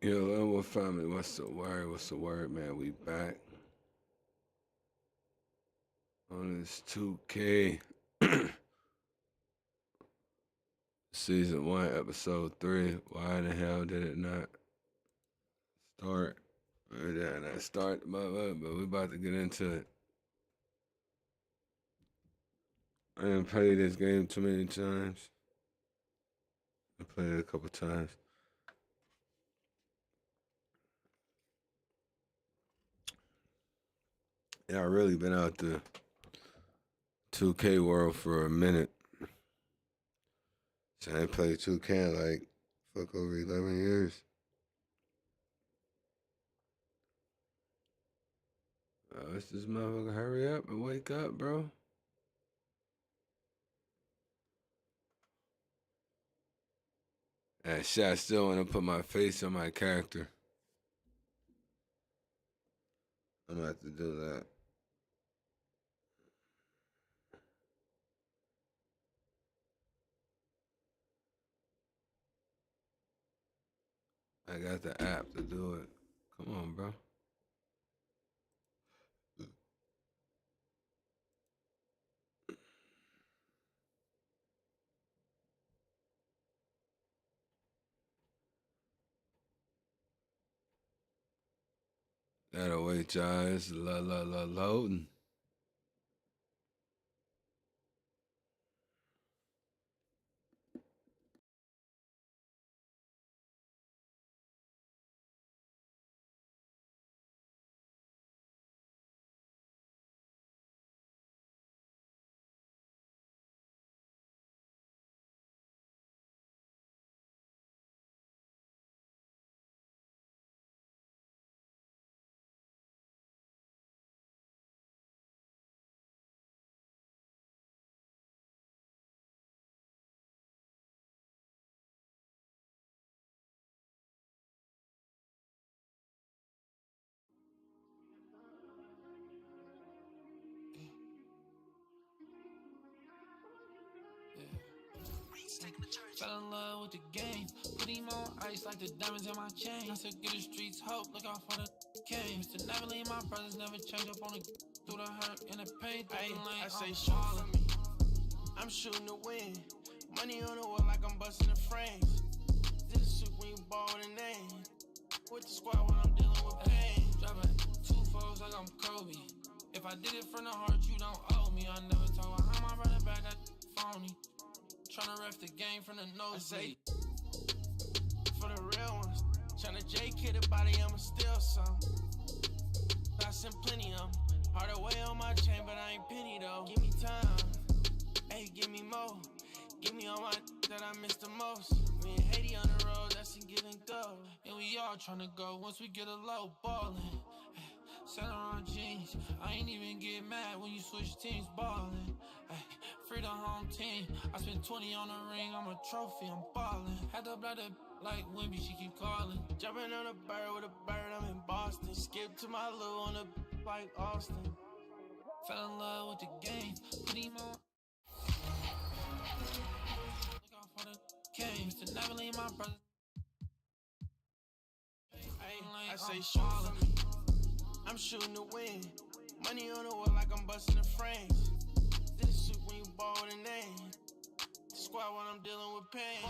Yo, Level family, what's the word? What's the word, man? We back on this 2K season 1, episode 3. Why the hell did it not start? Why did it not start? But we about to get into it. I didn't play this game too many times. I played it a couple times. Yeah, I really been out the 2K world for a minute. So I ain't played 2K in like fuck over 11 years. Let's this motherfucker hurry up and wake up, bro. And shit, I still want to put my face on my character. I'm gonna have to do that. I got the app to do it. Come on, bro. That'll wait, y'all. It's loading. Fell in love with the game, put him on ice like the diamonds in my chain. I said, get the streets hope, look out for the game. Used to never leave my brothers, never change up on the through the hurt and the pain. I say shoot for me, I'm shooting to win. Money on the wall like I'm busting the frames. This shit when you ball with a name. With the squad when I'm dealing with pain. Dropping 2 foes like I'm Kobe. If I did it from the heart, you don't owe me. I never told how my running back that phony. Tryna ref the game from the nosebleed. For the real ones, tryna J kid a body, I'ma steal some. I sent plenty of them. Hard away on my chain, but I ain't penny though. Give me time, hey, give me more. Give me all my that I miss the most. Me and Haiti on the road, that's in give and go. And we all tryna go once we get a low ballin'. Sell around jeans, I ain't even get mad when you switch teams ballin'. Free the home team, I spent 20 on the ring, I'm a trophy, I'm ballin'. Had to blood it like Wimby, she keep calling. Jumping on a bird with a bird, I'm in Boston. Skip to my loo on a like Austin. Fell in love with the game, put him on. Look out for the game, used to never leave my brothers. I say shoot for me, I'm shooting to win. Money on the wall like I'm busting the frames. This shit when you ball with a name. The squad when I'm dealing with pain.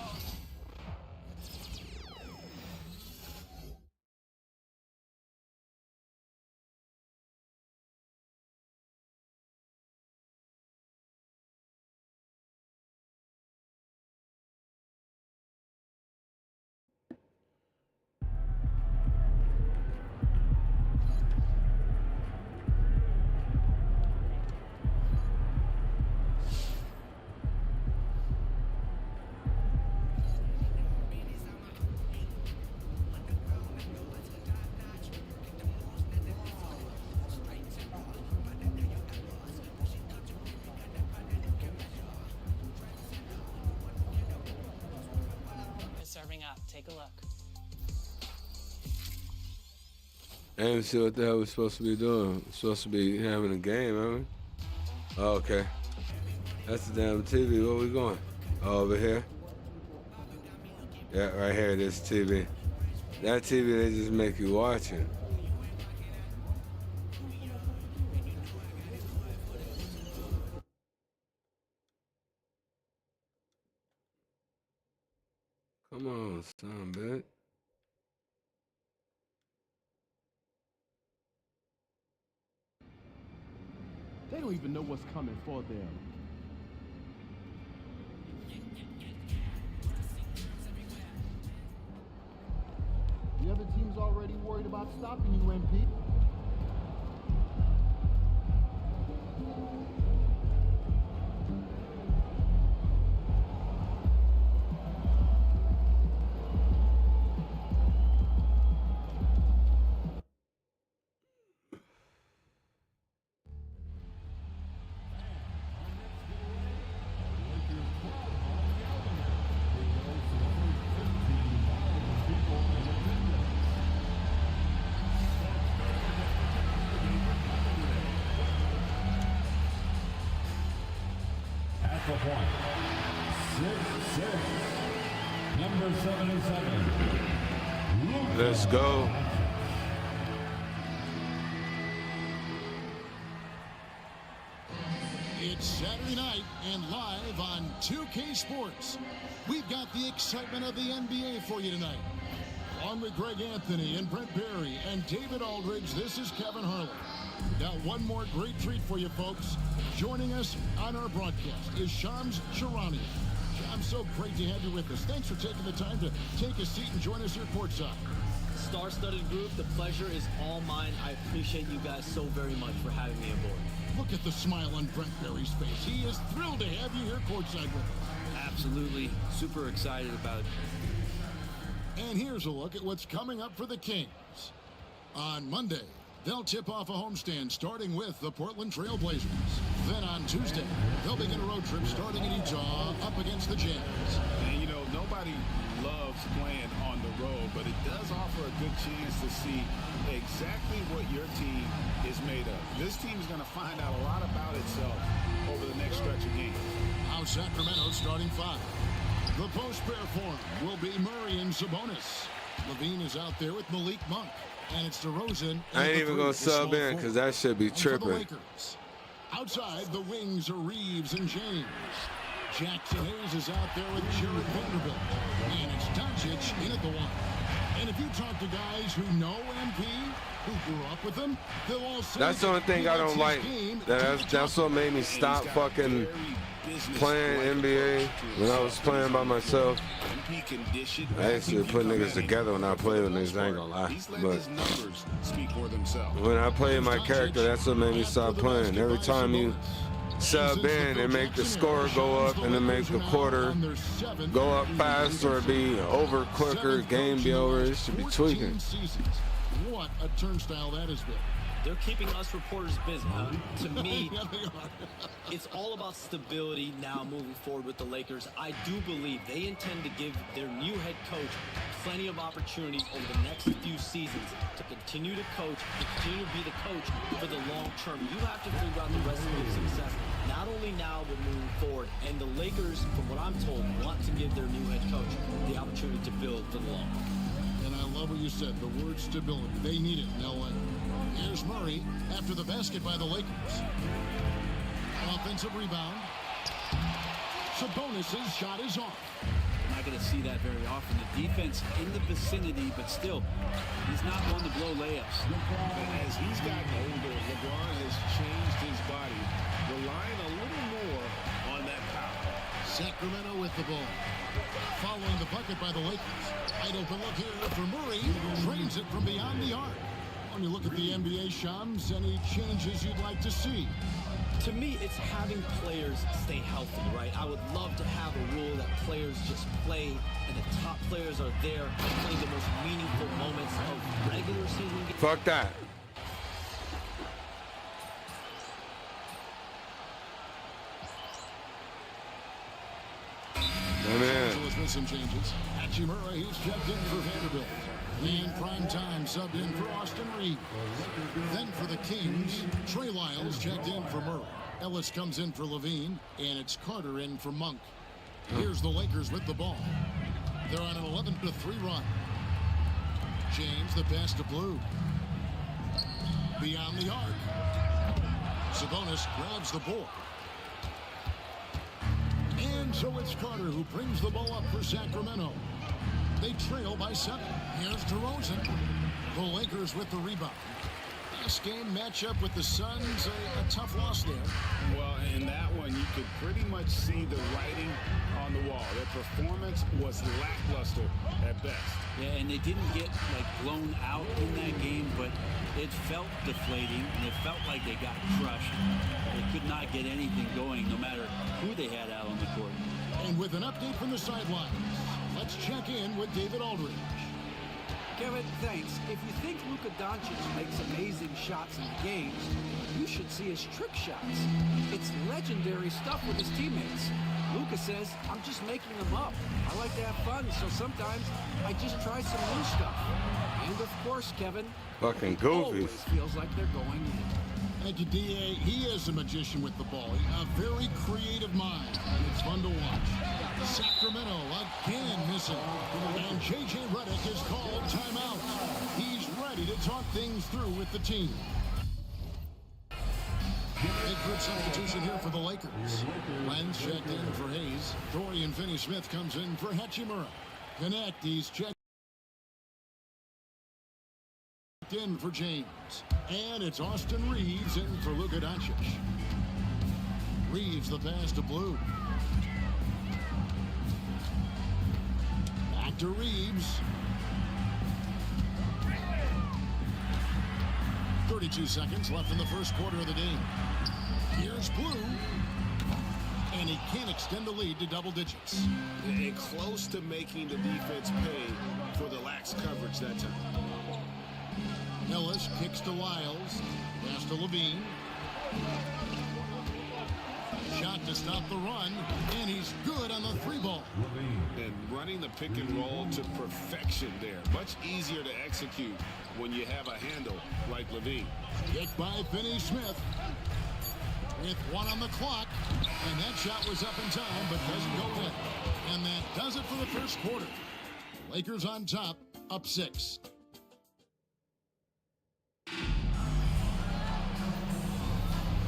Take a look. I didn't see what the hell we're supposed to be doing. We're supposed to be having a game, aren't we? Oh, okay. That's the damn TV. Where we going? Oh, over here? Yeah, right here. This TV. That TV, they just make you watch it. Come on, son, bitch. They don't even know what's coming for them. The other team's already worried about stopping you, MP. At the point, 6'6", number 77. Let's go. It's Saturday night and live on 2K Sports. We've got the excitement of the NBA for you tonight. Along with Greg Anthony and Brent Barry and David Aldridge, this is Kevin Harlan. Got one more great treat for you folks. Joining us on our broadcast is Shams Charania. Shams, so great to have you with us. Thanks for taking the time to take a seat and join us here courtside. Star-studded group, the pleasure is all mine. I appreciate you guys so very much for having me aboard. Look at the smile on Brent Barry's face. He is thrilled to have you here courtside with us. Absolutely. Super excited about it. And here's a look at what's coming up for the Kings. On Monday, they'll tip off a homestand starting with the Portland Trail Blazers. Then on Tuesday, they'll begin a road trip starting in Utah up against the Jazz. And, you know, nobody loves playing on the road, but it does offer a good chance to see exactly what your team is made of. This team is going to find out a lot about itself over the next stretch of games. Now Sacramento starting five. The post pair form will be Murray and Sabonis. Levine is out there with Malik Monk. And it's DeRozan. I ain't even gonna sub in because that should be tripping. Outside, the wings are Reeves and James. Jackson Hayes is out there with Jared Vanderbilt. And it's Doncic in at the one. And if you talk to guys who know MP, who grew up with him, they'll all say that's the only thing I don't like. That's what made me stop fucking playing NBA when I was playing by myself. I used to put niggas together when I played with niggas, I ain't gonna lie. But when I played my character, that's what made me stop playing. Every time you sub in and make the score go up and then make the quarter go up faster or be over quicker, game be over, it should be tweaking. What a turnstile that has been. They're keeping us reporters busy. To me, it's all about stability now moving forward with the Lakers. I do believe they intend to give their new head coach plenty of opportunities over the next few seasons to continue to coach, to continue to be the coach for the long term. You have to figure out the recipe of success, not only now, but moving forward. And the Lakers, from what I'm told, want to give their new head coach the opportunity to build for the long run. And I love what you said, the word stability. They need it in LA. Here's Murray after the basket by the Lakers. Offensive rebound. Sabonis' shot is off. Not going to see that very often. The defense in the vicinity, but still, he's not one to blow layups. As he's gotten older, LeBron has changed his body, relying a little more on that power. Sacramento with the ball. Following the bucket by the Lakers. Wide open look here for Murray. Drains it from beyond the arc. When you look at the NBA, Shams, any changes you'd like to see? To me, it's having players stay healthy, right? I would love to have a rule that players just play and the top players are there playing the most meaningful moments of regular season games. Fuck that. There's been some changes. Hachimura, he's checked in for Vanderbilt. And prime time subbed in for Austin Reeves. Then for the Kings, Trey Lyles checked in for Murray. Ellis comes in for Levine, and it's Carter in for Monk. Here's the Lakers with the ball. They're on an 11-3 run. James, the pass to Blue. Beyond the arc. Sabonis grabs the ball. And so it's Carter who brings the ball up for Sacramento. They trail by 7. Here's DeRozan. The Lakers with the rebound. Last game matchup with the Suns, a tough loss there. Well, in that one, you could pretty much see the writing on the wall. Their performance was lackluster at best. Yeah, and they didn't get blown out in that game, but it felt deflating, and it felt like they got crushed. They could not get anything going, no matter who they had out on the court. And with an update from the sidelines, let's check in with David Aldridge. Kevin, thanks. If you think Luka Doncic makes amazing shots in the games, you should see his trick shots. It's legendary stuff with his teammates. Luka says, I'm just making them up. I like to have fun, so sometimes I just try some new stuff. And of course, Kevin, Fucking it goofy. always feels like they're going in. Thank you, D.A. He is a magician with the ball. A very creative mind. It's fun to watch. Sacramento again missing. And J.J. Redick is called timeout. He's ready to talk things through with the team. Big group substitution here for the Lakers. Lenz checked in for Hayes. Dorian Finney-Smith comes in for Hachimura. Connect, he's checked in for James. And it's Austin Reeves in for Luka Doncic. Reeves the pass to Blue. Back to Reeves. 32 seconds left in the first quarter of the game. Here's Blue. And he can't extend the lead to double digits. And close to making the defense pay for the lax coverage that time. Ellis kicks to Lyles. Pass to Levine. Shot to stop the run. And he's good on the 3-ball. And running the pick and roll to perfection there. Much easier to execute when you have a handle like Levine. Kick by Finney-Smith. With 1 on the clock. And that shot was up in time, but doesn't go in. And that does it for the first quarter. Lakers on top, up 6.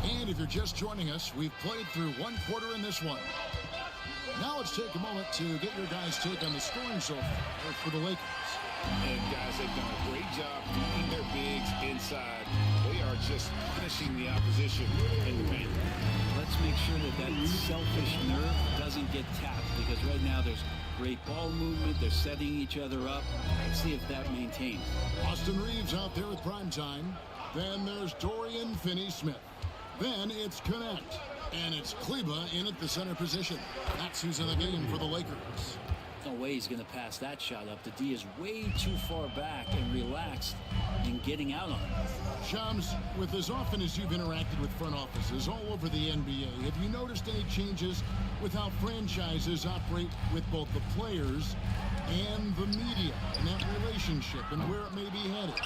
And if you're just joining us, we've played through 1 quarter in this one. Now let's take a moment to get your guys' take on the scoring so far for the Lakers. And guys, they've done a great job keeping their bigs inside. They are just punishing the opposition in the paint. Let's make sure that selfish nerve doesn't get tapped, because right now there's great ball movement. They're setting each other up. Let's see if that maintains. Austin Reeves out there at prime time. Then there's Dorian Finney-Smith. Then it's Connect. And it's Kleba in at the center position. That's who's in the game for the Lakers. No way he's going to pass that shot up. The D is way too far back and relaxed in getting out on it. Shams, with as often as you've interacted with front offices all over the NBA, have you noticed any changes with how franchises operate with both the players and the media and that relationship and where it may be headed?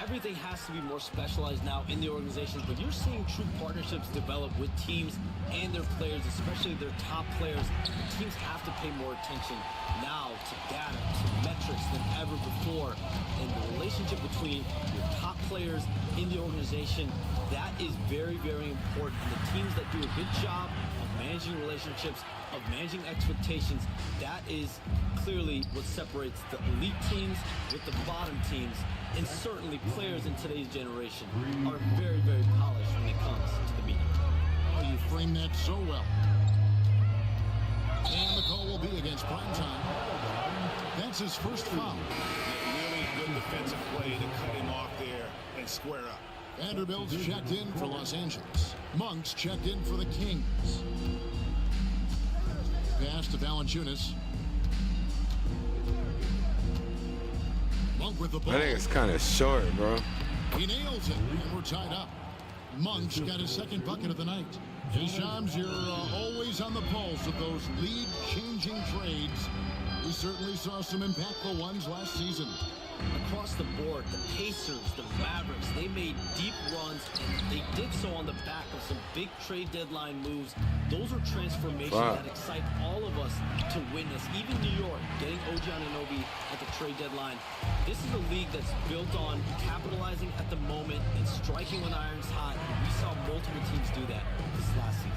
Everything has to be more specialized now in the organizations, but you're seeing true partnerships develop with teams and their players, especially their top players. Teams have to pay more attention now to data, to metrics than ever before. And the relationship between your top players in the organization, that is very, very important. And the teams that do a good job of managing relationships, of managing expectations, that is clearly what separates the elite teams with the bottom teams. And certainly players in today's generation are very, very polished when it comes to the media. Oh, you framed that so well. And the call will be against Primetime. That's his first foul. Really good defensive play to cut him off there and square up. Vanderbilt's checked in for Los Angeles. Monk's checked in for the Kings. Pass to Valanciunas. Monk with the ball. I think it's kind of short, bro. He nails it, and we're tied up. Monk's got his second bucket of the night. Hey, Shams, you're always on the pulse of those lead-changing trades. We certainly saw some impactful ones last season. across the board, the Pacers, the Mavericks, they made deep runs, and they did so on the back of some big trade deadline moves. Those are transformations that excite all of us to witness. Even New York, getting OG Anunoby at the trade deadline. This is a league that's built on capitalizing at the moment and striking when iron's hot. We saw multiple teams do that this last season.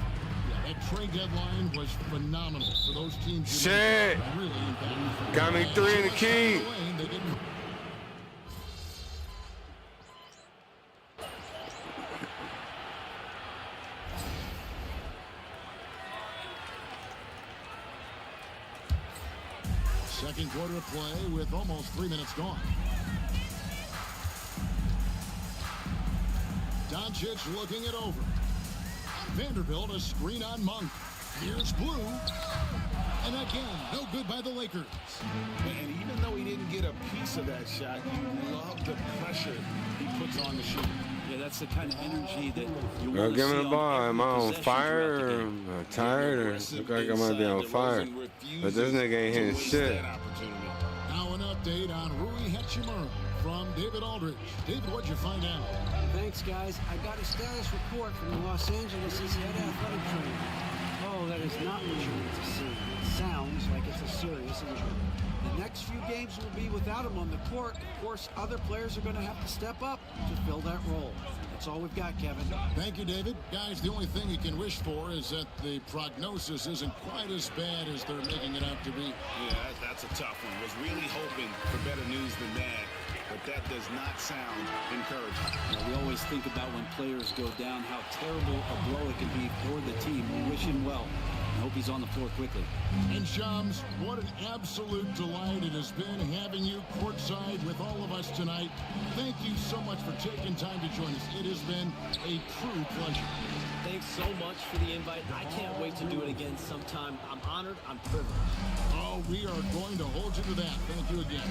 Yeah, that trade deadline was phenomenal for those teams. Shit. Really impactful. Got me 3 in the key. They didn't. Second quarter of play with almost 3 minutes gone. Doncic looking it over. Vanderbilt a screen on Monk. Here's Blue. And again, no good by the Lakers. And even though he didn't get a piece of that shot, you love the pressure he puts on the shooter. Yeah, that's the kind of energy that you Girl, want to give me see the ball. on Am I every on possession fire throughout or the am game. I tired or look like I might be on fire? But this nigga ain't hitting shit. Now an update on Rui Hachimura from David Aldridge. David, what'd you find out? Thanks, guys. I got a status report from the Los Angeles head athletic trainer. Oh, that is not what you want to see. It sounds like it's a serious injury. The next few games will be without him on the court. Of course, other players are going to have to step up to fill that role. That's all we've got, Kevin. Thank you, David. Guys, the only thing you can wish for is that the prognosis isn't quite as bad as they're making it out to be. Yeah, that's a tough one. Was really hoping for better news than that, but that does not sound encouraging. You know, we always think about when players go down, how terrible a blow it can be for the team. We wish him well. I hope he's on the floor quickly. And Shams, what an absolute delight it has been having you courtside with all of us tonight. Thank you so much for taking time to join us. It has been a true pleasure. Thanks so much for the invite. I can't wait to do it again sometime. I'm honored. I'm privileged. Oh, we are going to hold you to that. Thank you again.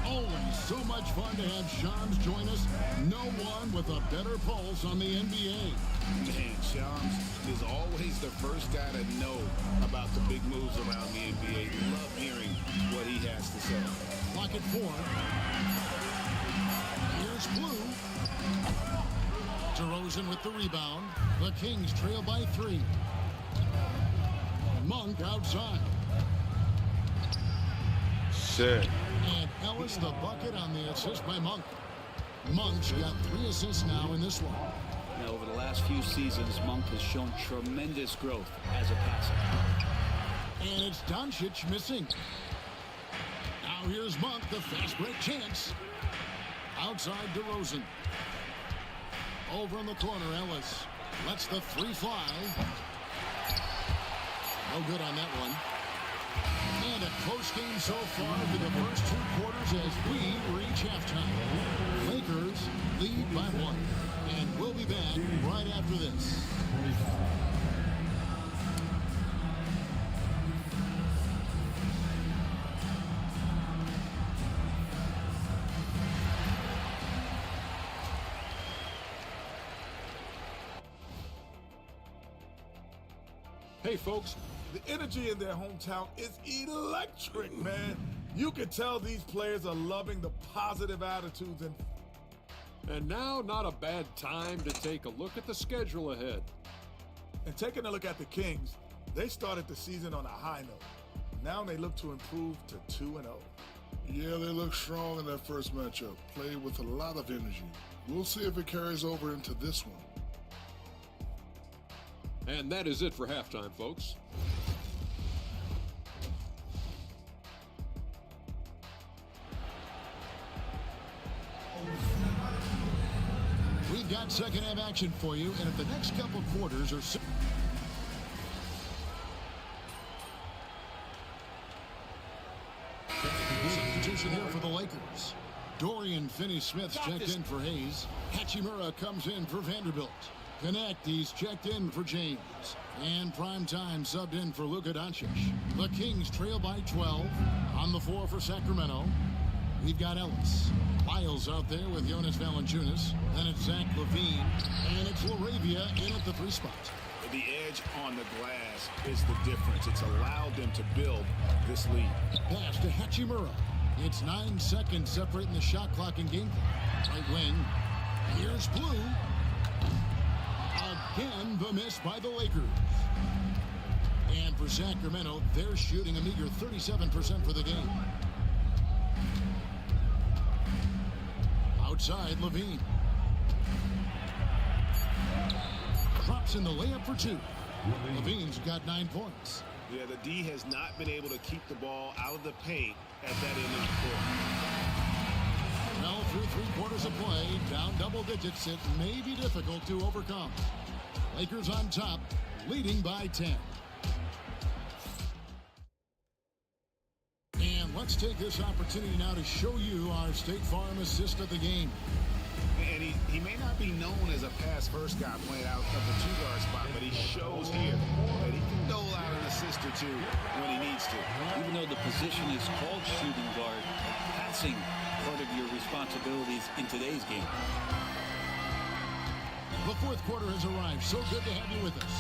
Always so much fun to have Shams join us. No one with a better pulse on the NBA. Man, Shams is always the first guy to know about the big moves around the NBA. Love hearing what he has to say. Clock at 4. Here's Blue. DeRozan with the rebound. The Kings trail by 3. Monk outside. Shit. And Ellis the bucket on the assist by Monk. Monk's got 3 assists now in this one. Now, over the last few seasons, Monk has shown tremendous growth as a passer. And it's Doncic missing. Now here's Monk, the fast break chance. Outside DeRozan. Over in the corner, Ellis lets the 3 fly. No good on that one. And a close game so far for the first 2 quarters as we reach halftime. Lakers lead by 1. And we'll be back right after this. Hey, folks, the energy in their hometown is electric, man. You can tell these players are loving the positive attitudes. And now, not a bad time to take a look at the schedule ahead. And taking a look at the Kings, they started the season on a high note. Now they look to improve to 2-0. Yeah, they look strong in that first matchup. Played with a lot of energy. We'll see if it carries over into this one. And that is it for halftime, folks. We've got second half action for you, and if the next couple quarters are... Substitution here for the Lakers. Dorian Finney-Smith's checked in for Hayes. Hachimura comes in for Vanderbilt. Connect, he's checked in for James. And Primetime subbed in for Luka Doncic. The Kings trail by 12. On the floor for Sacramento, we've got Ellis. Miles out there with Jonas Valanciunas. Then it's Zach LaVine. And it's LaRavia in at the 3 spot. The edge on the glass is the difference. It's allowed them to build this lead. Pass to Hachimura. It's 9 seconds separating the shot clock and game clock. Right wing. Here's Blue. Again, the miss by the Lakers. And for Sacramento, they're shooting a meager 37% for the game. Outside, Levine. Drops in the layup for 2. Levine's got 9 points. Yeah, the D has not been able to keep the ball out of the paint at that end of the court. Well, through 3 quarters of play, down double digits, it may be difficult to overcome. Lakers on top, leading by 10. And let's take this opportunity now to show you our State Farm assist of the game. And he may not be known as a pass-first guy playing out of the 2-guard spot, but he shows here that he can dole out an assist or 2 when he needs to. Even though the position is called shooting guard, passing part of your responsibilities in today's game. The 4th quarter has arrived. So good to have you with us.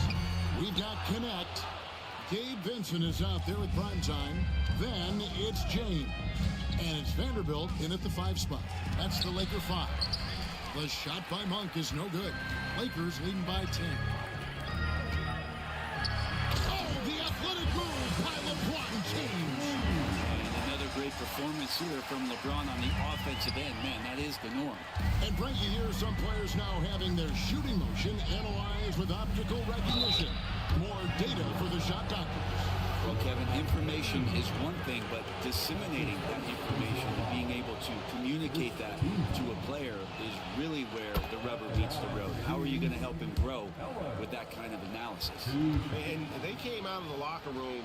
We've got Connect. Gabe Vincent is out there at prime time. Then it's James. And it's Vanderbilt in at the 5 spot. That's the Laker 5. The shot by Monk is no good. Lakers leading by 10. Oh, the athletic move by LeBron James. And another great performance here from LeBron on the offensive end. Man, that is the norm. And Brent, you hear some players now having their shooting motion analyzed with optical recognition. More data for the shot doctors. Well, Kevin, information is one thing, but disseminating that information and being able to communicate that to a player is really where the rubber meets the road. How are you going to help him grow with that kind of analysis? And they came out of the locker room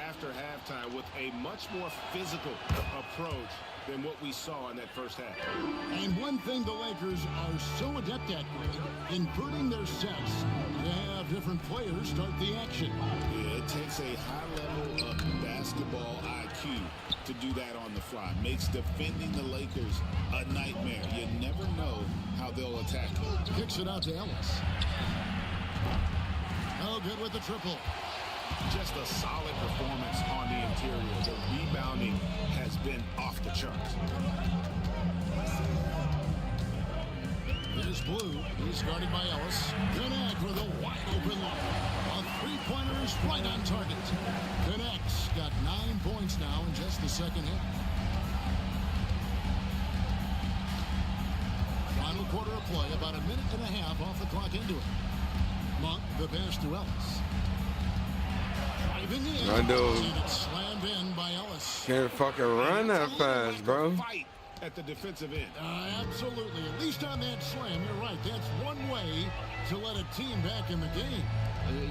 after halftime with a much more physical approach than what we saw in that first half. And one thing the Lakers are so adept at, inverting their sets to have different players start the action. Yeah, it takes a high level of basketball IQ to do that on the fly. Makes defending the Lakers a nightmare. You never know how they'll attack you. Kicks it out to Ellis. Oh, good with the triple. Just a solid performance on the interior. The rebounding has been off the charts. Here's Blue. He's guarded by Ellis. Connect with a wide open look. A 3-pointer is right on target. Connect's got 9 points now in just the second half. Final quarter of play, about a minute and a half off the clock into it. Monk, the pass to Ellis. Driving in. I do. And it's slammed in by Ellis. Can't fucking run that fast, bro. Fight at the defensive end. Absolutely. At least on that slam, you're right. That's one way to let a team back in the game.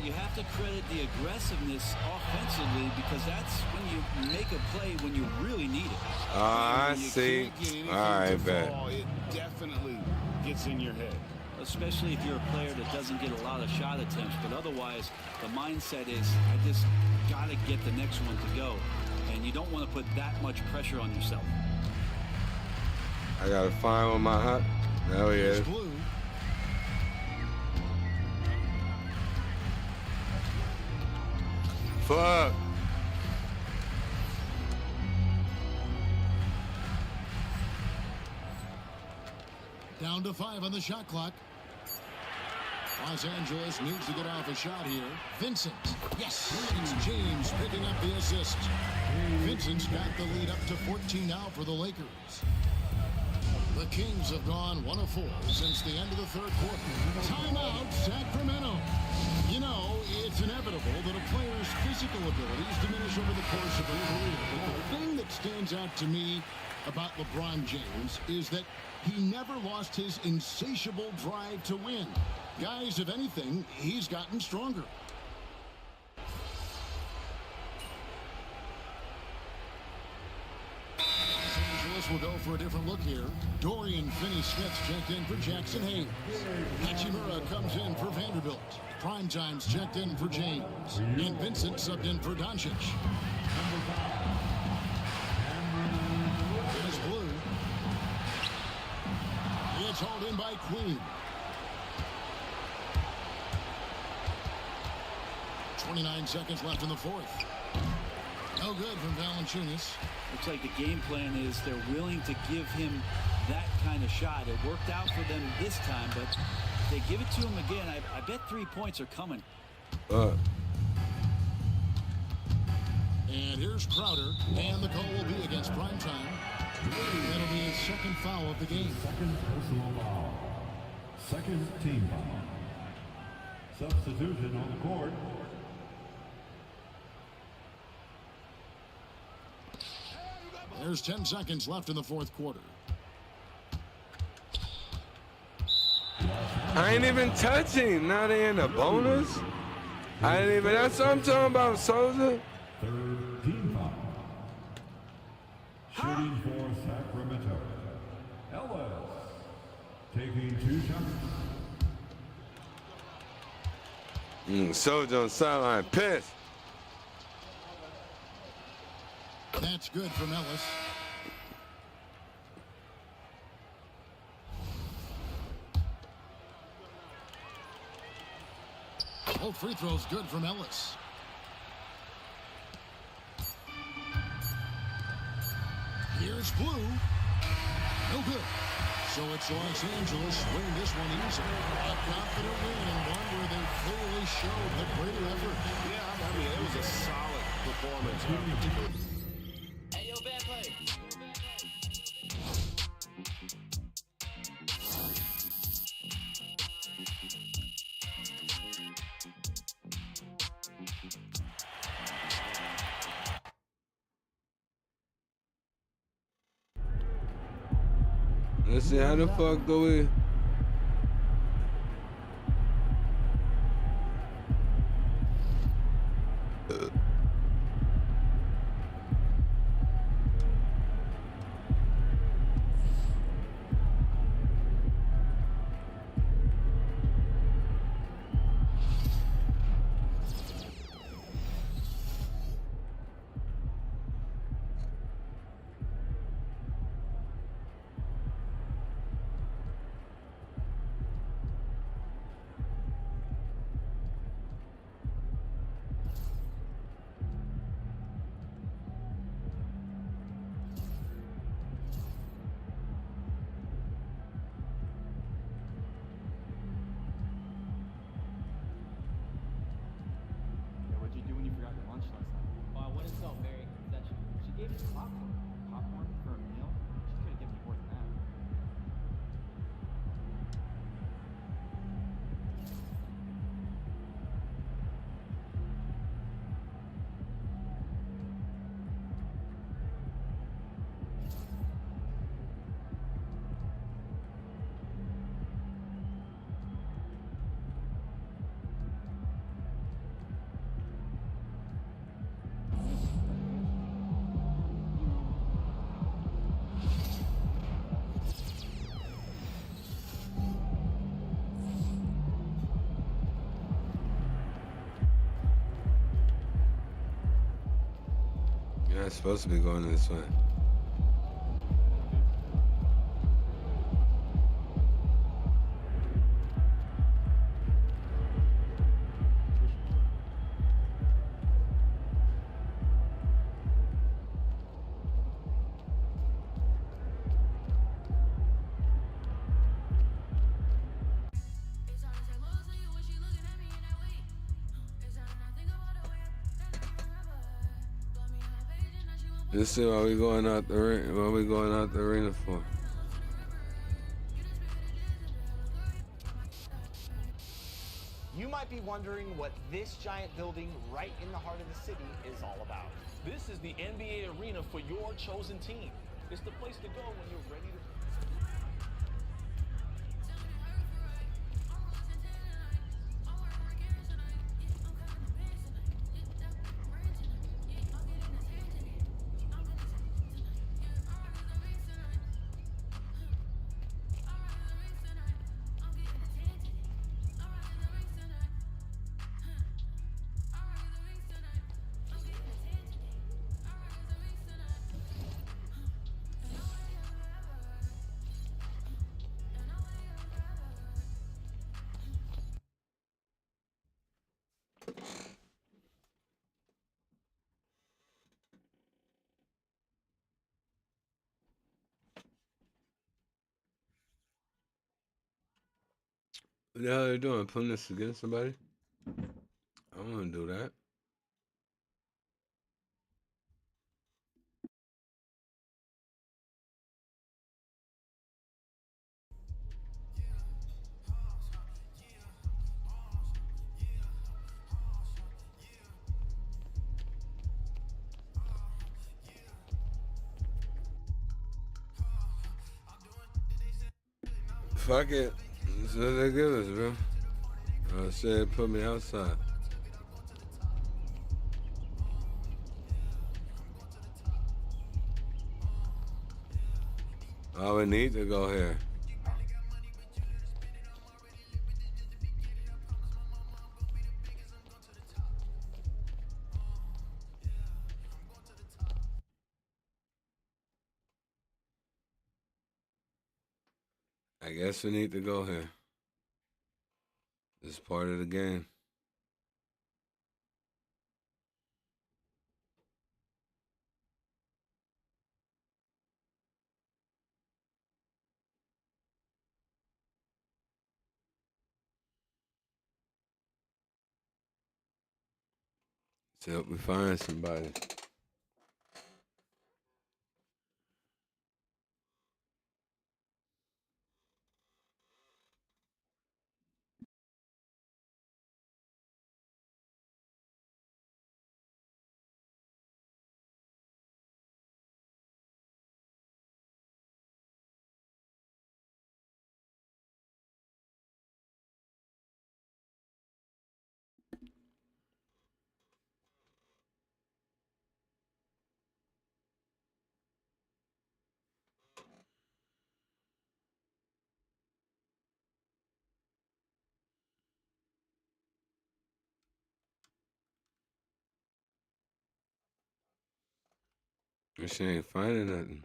You have to credit the aggressiveness offensively because that's when you make a play when you really need it. I see. All right, bet. It definitely gets in your head. Especially if you're a player that doesn't get a lot of shot attempts, but otherwise the mindset is I just got to get the next one to go, and you don't want to put that much pressure on yourself. I got to find one my hut. There he is. Blue. Fuck. Down to 5 on the shot clock. Los Angeles needs to get off a shot here. Vincent. Yes, it's James picking up the assist. Vincent's got the lead up to 14 now for the Lakers. The Kings have gone 1 of 4 since the end of the 3rd quarter. Timeout, Sacramento. You know, it's inevitable that a player's physical abilities diminish over the course of their career. But the thing that stands out to me about LeBron James is that he never lost his insatiable drive to win. Guys, if anything, he's gotten stronger. Will go for a different look here. Dorian Finney-Smith checked in for Jackson Hayes. Hachimura comes in for Vanderbilt. Primetime's checked in for James. And Vincent subbed in for Doncic. Here's Blue. It's hauled in by Queen. 29 seconds left in the 4th. No good from Valanciunas. Looks like the game plan is they're willing to give him that kind of shot. It worked out for them this time, but if they give it to him again, I bet 3 points are coming. And here's Crowder, and the call will be against Primetime. That'll be his second foul of the game. Second personal foul. Second team foul. Substitution on the court. There's 10 seconds left in the fourth quarter. I ain't even touching. Now they in the bonus. I didn't even. That's what I'm talking about, Soldier. Third team foul. Shooting for Sacramento. Ellis taking 2 shots. Soldier on sideline, pissed. That's good from Ellis. Both free throws good from Ellis. Here's Blue. No good. So it's Los Angeles winning this one easily. A confident win and one where they clearly showed the greater effort. Yeah, I mean, it was a solid performance. Hey, yo, bad play. Let's see, how the fuck do we? You're not supposed to be going this way. Let's see why we going out the ring. What we going out the arena for? You might be wondering what this giant building right in the heart of the city is all about. This is the NBA arena for your chosen team. It's the place to go when you're ready to. What the hell are they doing? Putting this against somebody? I don't want to do that. Fuck it. That's what they give us, bro. I said put me outside. Oh, we need to go here. I guess we need to go here. It's part of the game. Let's help me find somebody. She ain't finding nothing.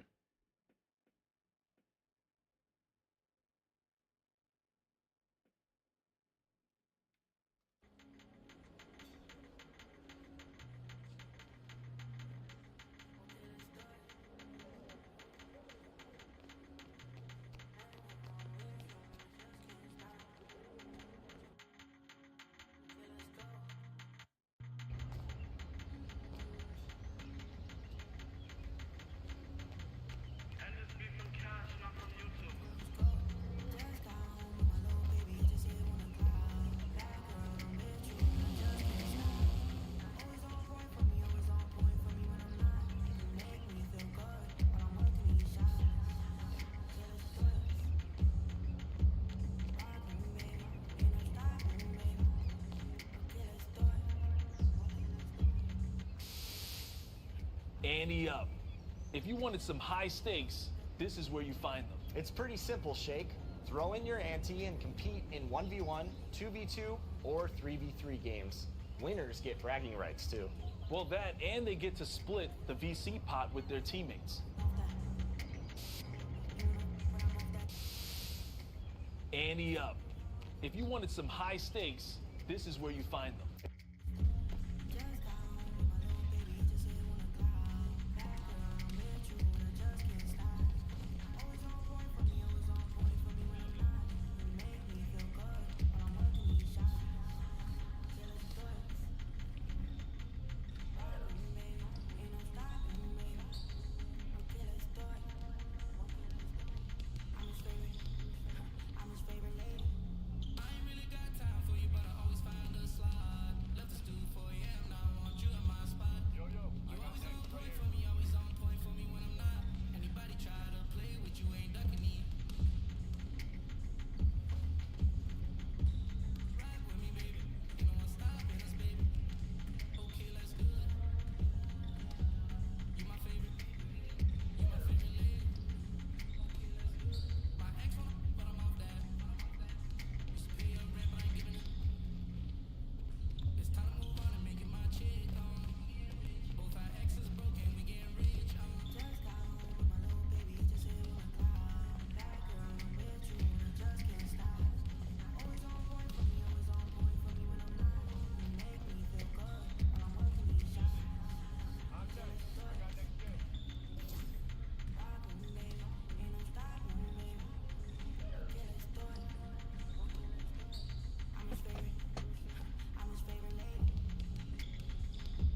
Ante up. If you wanted some high stakes, this is where you find them. It's pretty simple, Shake. Throw in your ante and compete in 1v1, 2v2, or 3v3 games. Winners get bragging rights, too. Well, that, and they get to split the VC pot with their teammates. Ante up. If you wanted some high stakes, this is where you find them.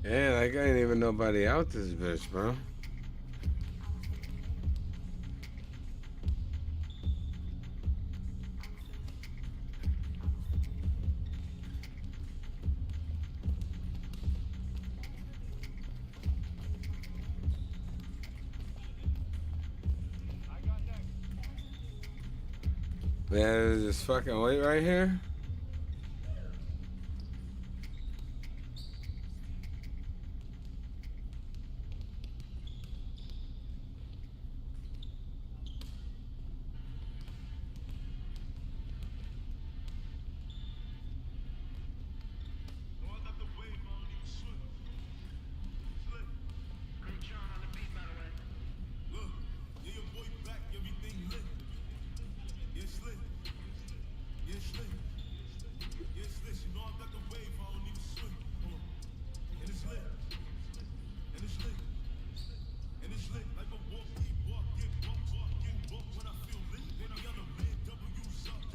Yeah, like ain't even nobody out this bitch, bro. Yeah, just fucking wait right here.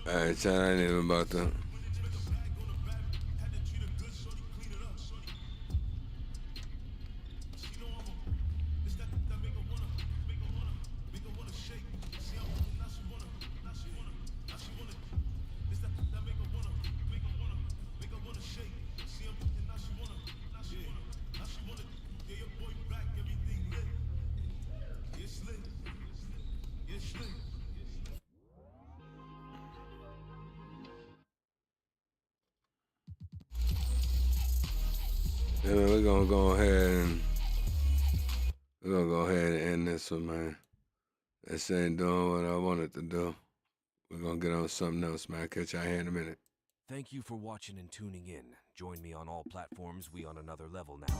Alright, Chad, I ain't even about that. Yeah, man, we're gonna go ahead and end this one, man. This ain't doing what I wanted to do. We're gonna get on something else, man. Catch y'all here in a minute. Thank you for watching and tuning in. Join me on all platforms. We on another level now.